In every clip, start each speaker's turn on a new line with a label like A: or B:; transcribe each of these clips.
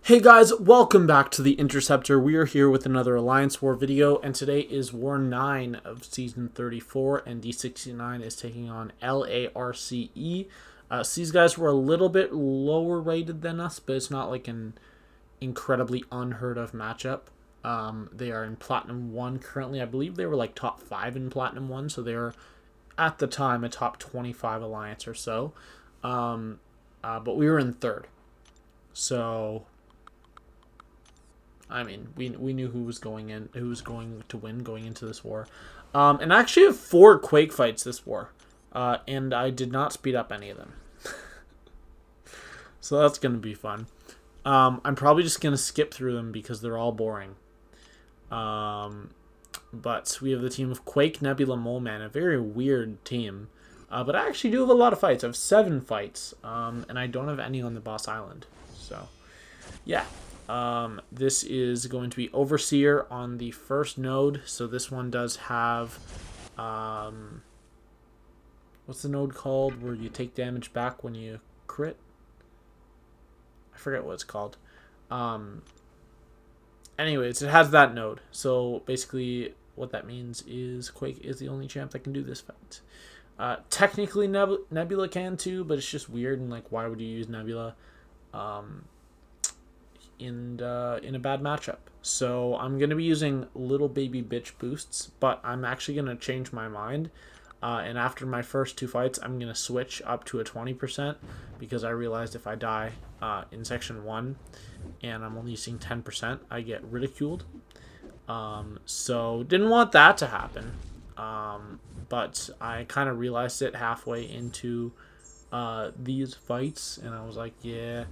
A: Hey guys, welcome back to the Interceptor. We are here with another Alliance War video, and today is War 9 of Season 34, and D69 is taking on LARCE. These guys were a little bit lower rated than us, but it's not like an incredibly unheard of matchup. They are in Platinum 1 currently. I believe they were like top 5 in Platinum 1, so they are at the time a top 25 Alliance or so. But we were in 3rd. So I mean, we knew who was going to win going into this war. And I actually have 4 Quake fights this war. And I did not speed up any of them. So that's going to be fun. I'm probably just going to skip through them because they're all boring. But we have the team of Quake, Nebula, Moleman, a very weird team. But I actually do have a lot of fights. I have 7 fights. And I don't have any on the boss island. So, yeah. This is going to be Overseer on the first node. So this one does have, what's the node called where you take damage back when you crit? I forget what it's called. Anyways, it has that node. So basically what that means is Quake is the only champ that can do this fight. Technically Nebula can too, but it's just weird and like, why would you use Nebula? In a bad matchup. So I'm going to be using little baby bitch boosts, but I'm actually going to change my mind. And after my first 2 fights, I'm going to switch up to a 20% because I realized if I die in section 1 and I'm only using 10%, I get ridiculed. So didn't want that to happen. But I kind of realized it halfway into these fights, and I was like, yeah,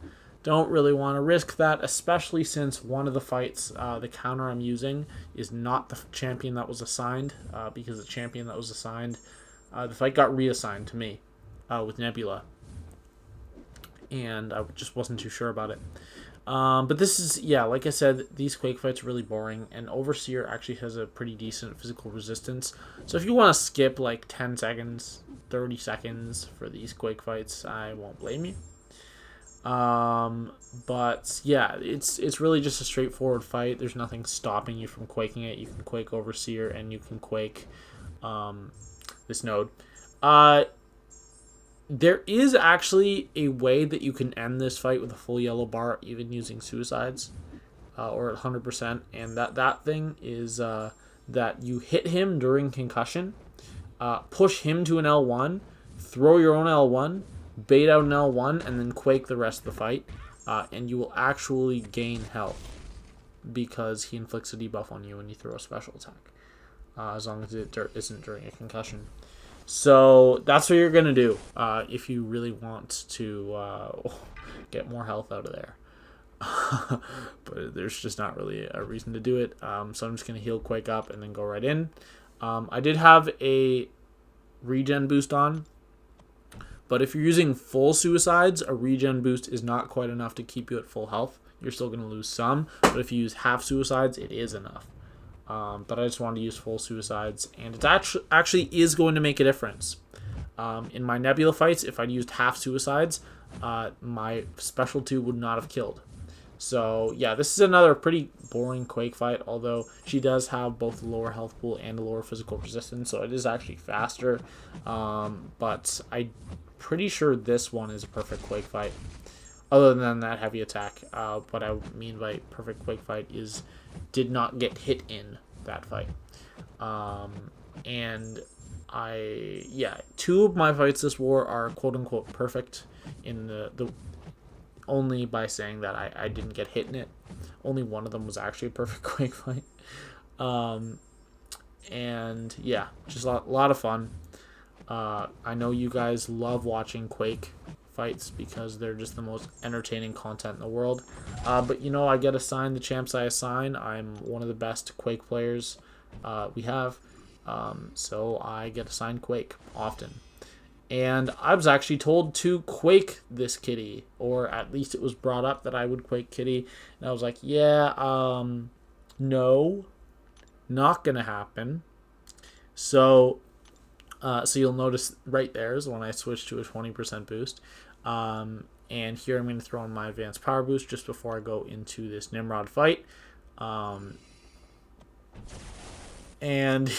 A: don't really want to risk that, especially since one of the fights, the counter I'm using, is not the champion that was assigned, because the champion that was assigned, the fight got reassigned to me with Nebula, and I just wasn't too sure about it. But this is, yeah, like I said, these Quake fights are really boring, and Overseer actually has a pretty decent physical resistance, so if you want to skip like 10 seconds, 30 seconds for these Quake fights, I won't blame you. But yeah, it's really just a straightforward fight. There's nothing stopping you from quaking it. You can quake Overseer and you can quake this node. There is actually a way that you can end this fight with a full yellow bar, even using suicides, or at 100%. And that thing is that you hit him during concussion, push him to an L1, throw your own L1, bait out an L1, and then quake the rest of the fight, and you will actually gain health because he inflicts a debuff on you when you throw a special attack, as long as it isn't during a concussion. So that's what you're going to do if you really want to get more health out of there. But there's just not really a reason to do it, so I'm just going to heal Quake up and then go right in. I did have a regen boost on, but if you're using full suicides, a regen boost is not quite enough to keep you at full health. You're still going to lose some, but if you use half suicides, it is enough. But I just wanted to use full suicides, and it actually is going to make a difference. In my Nebula fights, if I'd used half suicides, my special 2 would not have killed. So yeah, this is another pretty boring Quake fight, although she does have both a lower health pool and a lower physical resistance, so it is actually faster. But I'm pretty sure this one is a perfect Quake fight. Other than that heavy attack, what I mean by perfect Quake fight is did not get hit in that fight. And yeah, 2 of my fights this war are quote unquote perfect in the only by saying that I didn't get hit in it. Only one of them was actually a perfect Quake fight. And yeah, just a lot of fun. I know you guys love watching Quake fights because they're just the most entertaining content in the world. But you know, I get assigned the champs I assign. I'm one of the best Quake players we have. So I get assigned Quake often. And I was actually told to Quake this kitty, or at least it was brought up that I would Quake kitty. And I was like, yeah, no, not gonna happen. So you'll notice right there is when I switch to a 20% boost. And here I'm going to throw in my advanced power boost just before I go into this Nimrod fight. And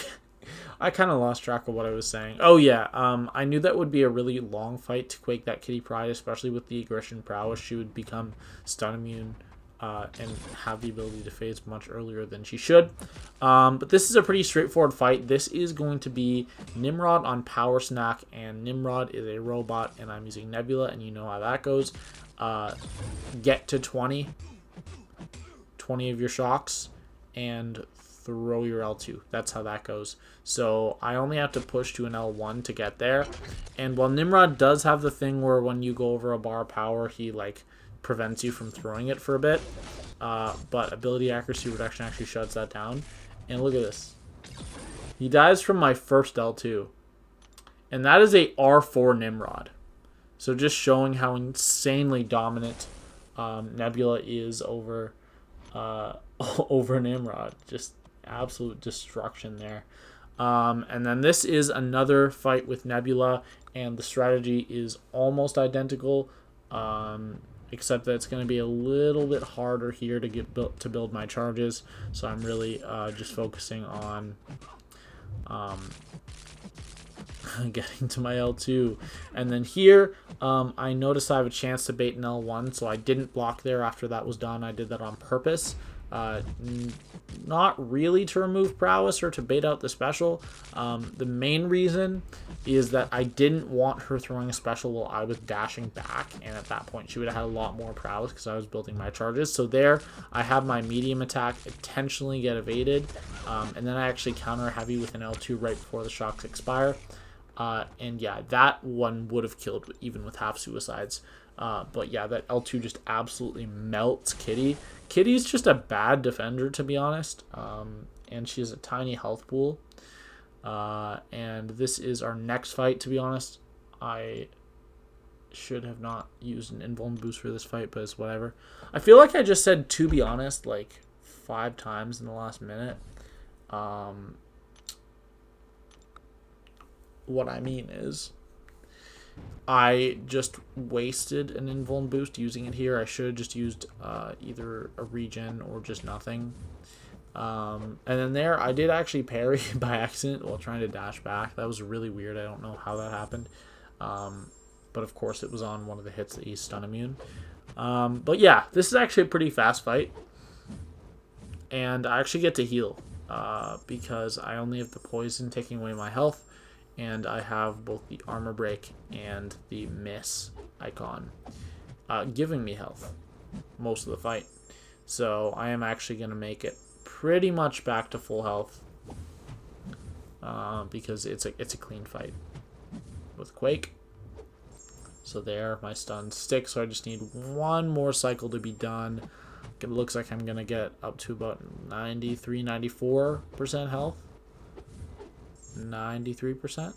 A: I kind of lost track of what I was saying. Oh, yeah. I knew that would be a really long fight to Quake that Kitty Pryde, especially with the aggression prowess. She would become stun immune and have the ability to phase much earlier than she should. But this is a pretty straightforward fight. This is going to be Nimrod on Power Snack, and Nimrod is a robot, and I'm using Nebula, and you know how that goes. Get to 20 of your shocks, and throw your L2. That's how that goes. So I only have to push to an L1 to get there. And while Nimrod does have the thing where when you go over a bar of power, he like prevents you from throwing it for a bit. But ability accuracy reduction actually shuts that down. And look at this. He dies from my first L2. And that is a R4 Nimrod. So just showing how insanely dominant Nebula is over over Nimrod. Just absolute destruction there. And then this is another fight with Nebula, and the strategy is almost identical, except that it's going to be a little bit harder here to get build my charges. So I'm really just focusing on getting to my L2. And then here, I noticed I have a chance to bait an L1, so I didn't block there after that was done. I did that on purpose. Not really to remove prowess or to bait out the special. The main reason is that I didn't want her throwing a special while I was dashing back, and at that point she would have had a lot more prowess because I was building my charges. So there I have my medium attack intentionally get evaded, and then I actually counter heavy with an L2 right before the shocks expire. And yeah, that one would have killed even with half suicides. But yeah, that L2 just absolutely melts Kitty. Kitty's just a bad defender, to be honest. And she has a tiny health pool. And this is our next fight, to be honest. I should have not used an invuln boost for this fight, but it's whatever. I feel like I just said "to be honest" like 5 times in the last minute. What I mean is, I just wasted an invuln boost using it here. I should have just used either a regen or just nothing. And then there, I did actually parry by accident while trying to dash back. That was really weird. I don't know how that happened. But of course, it was on one of the hits that he's stun immune. But yeah, this is actually a pretty fast fight. And I actually get to heal because I only have the poison taking away my health. And I have both the armor break and the miss icon giving me health most of the fight. So I am actually going to make it pretty much back to full health because it's a clean fight with Quake. So there, my stuns stick, so I just need one more cycle to be done. It looks like I'm going to get up to about 93-94% health. 93%?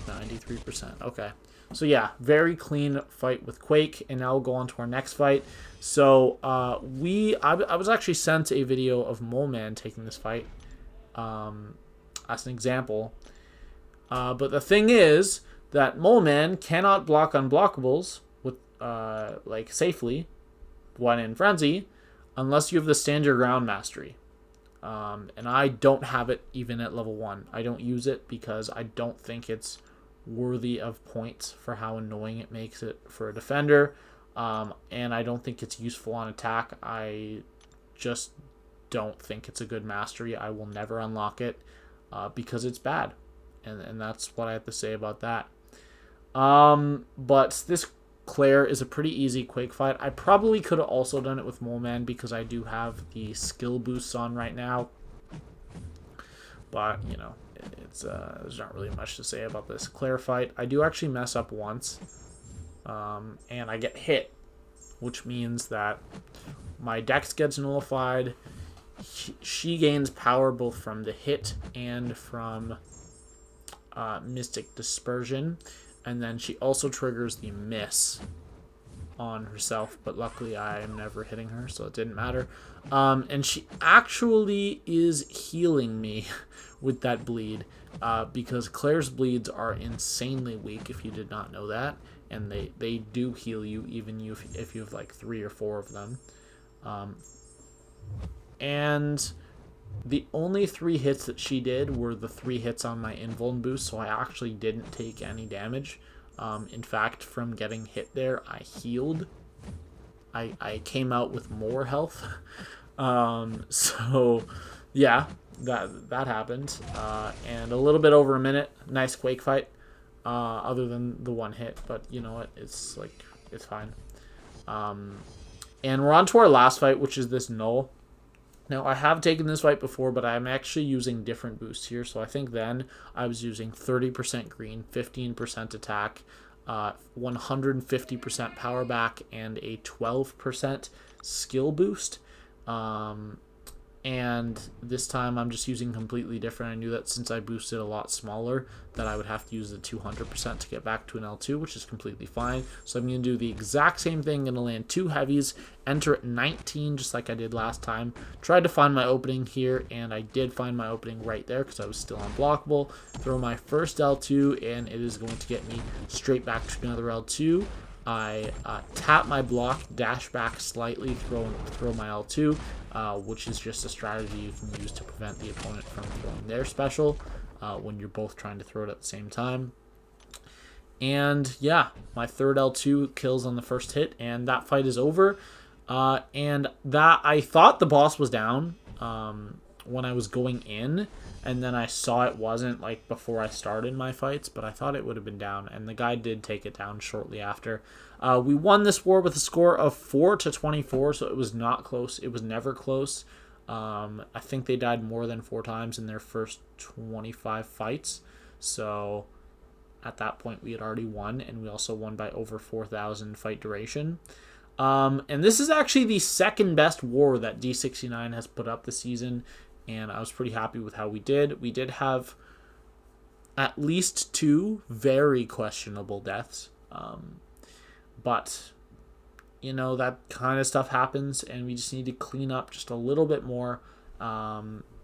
A: 93%. Okay. So yeah, very clean fight with Quake, and now we'll go on to our next fight. So I was actually sent a video of Moleman taking this fight as an example. But the thing is that Moleman cannot block unblockables with like safely when in Frenzy unless you have the Stand Your Ground mastery. And I don't have it even at level 1. I don't use it because I don't think it's worthy of points for how annoying it makes it for a defender. And I don't think it's useful on attack. I just don't think it's a good mastery. I will never unlock it because it's bad. And that's what I have to say about that. But this Claire is a pretty easy Quake fight. I probably could have also done it with Moleman because I do have the skill boosts on right now. But, you know, there's not really much to say about this Claire fight. I do actually mess up once. And I get hit, which means that my dex gets nullified. She gains power both from the hit and from Mystic Dispersion. And then she also triggers the miss on herself, but luckily I am never hitting her, so it didn't matter. And she actually is healing me with that bleed, because Claire's bleeds are insanely weak, if you did not know that. and they do heal you even if you have like 3 or 4 of them. And the only 3 hits that she did were the 3 hits on my invuln boost, so I actually didn't take any damage. In fact, from getting hit there, I healed. I came out with more health. So yeah, that happened. And a little bit over a minute. Nice Quake fight. Other than the 1 hit, but you know what? It's fine. And we're on to our last fight, which is this Knull. Now, I have taken this fight before, but I'm actually using different boosts here. So I think then I was using 30% green, 15% attack, 150% power back, and a 12% skill boost. And this time I'm just using completely different. I knew that since I boosted a lot smaller that I would have to use the 200% to get back to an L2, which is completely fine. So I'm going to do the exact same thing. I'm going to land 2 heavies, enter at 19 just like I did last time. Tried to find my opening here, and I did find my opening right there because I was still unblockable. Throw my first L2, and it is going to get me straight back to another L2. I tap my block, dash back slightly, throw my L2, which is just a strategy you can use to prevent the opponent from throwing their special when you're both trying to throw it at the same time. And yeah, my third L2 kills on the first hit, and that fight is over. And that I thought the boss was down when I was going in, and then I saw it wasn't, like, before I started my fights, but I thought it would have been down, and the guy did take it down shortly after. We won this war with a score of 4-24, so it was not close. It was never close. I think they died more than 4 times in their first 25 fights, so at that point we had already won, and we also won by over 4,000 fight duration. And this is actually the second best war that D69 has put up this season, and I was pretty happy with how we did. We did have at least 2 very questionable deaths, but you know, that kind of stuff happens, and we just need to clean up just a little bit more.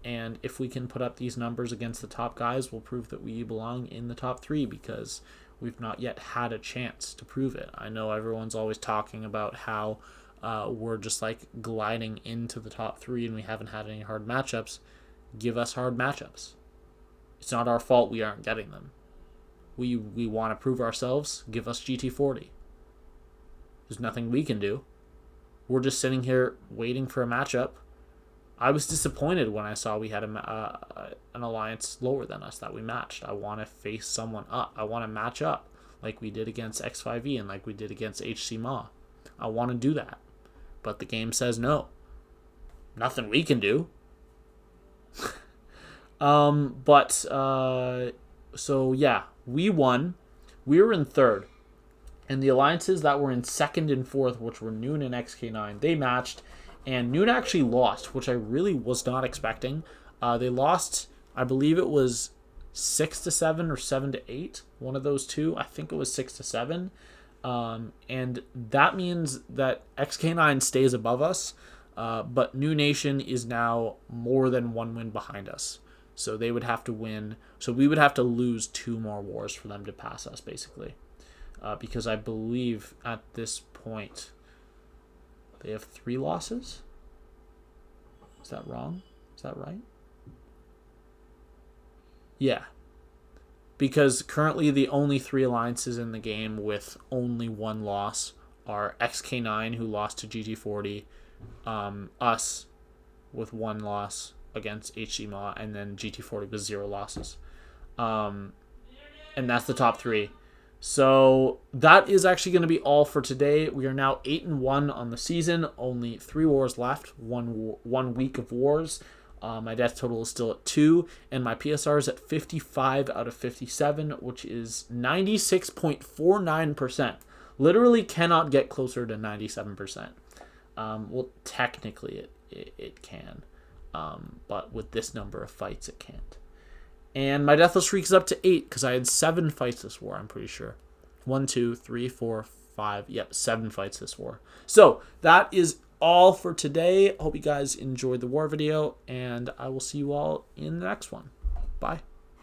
A: And if we can put up these numbers against the top guys, we'll prove that we belong in the top 3, because we've not yet had a chance to prove it. I know everyone's always talking about how we're just like gliding into the top 3 and we haven't had any hard matchups. Give us hard matchups. It's not our fault we aren't getting them. We want to prove ourselves. Give us GT40. There's nothing we can do. We're just sitting here waiting for a matchup. I was disappointed when I saw we had an alliance lower than us that we matched. I want to face someone up. I want to match up like we did against X5E and like we did against HC Maw. I want to do that. But the game says no. Nothing we can do. So yeah, we won. We were in 3rd. And the alliances that were in 2nd and 4th, which were Noon and XK9, they matched. And Noon actually lost, which I really was not expecting. They lost, I believe it was 6-7 or 7-8. One of those two. I think it was 6-7. And that means that XK9 stays above us. But New Nation is now more than 1 win behind us. So they would have to win. So we would have to lose 2 more wars for them to pass us, basically. Because I believe at this point they have 3 losses. Is that wrong? Is that right? Yeah. Because currently the only 3 alliances in the game with only 1 loss are XK9, who lost to GT40, us with 1 loss against HC Maw, and then GT40 with 0 losses. And that's the top 3. So that is actually going to be all for today. We are now 8-1 on the season. Only 3 wars left. One week of wars. My death total is still at 2, and my PSR is at 55 out of 57, which is 96.49%. Literally cannot get closer to 97%. Well, technically it can, but with this number of fights, it can't. And my Deathless streak is up to 8 because I had 7 fights this war, I'm pretty sure. 1, 2, 3, 4, 5. Yep, 7 fights this war. So that is all for today. Hope you guys enjoyed the war video, and I will see you all in the next one. Bye.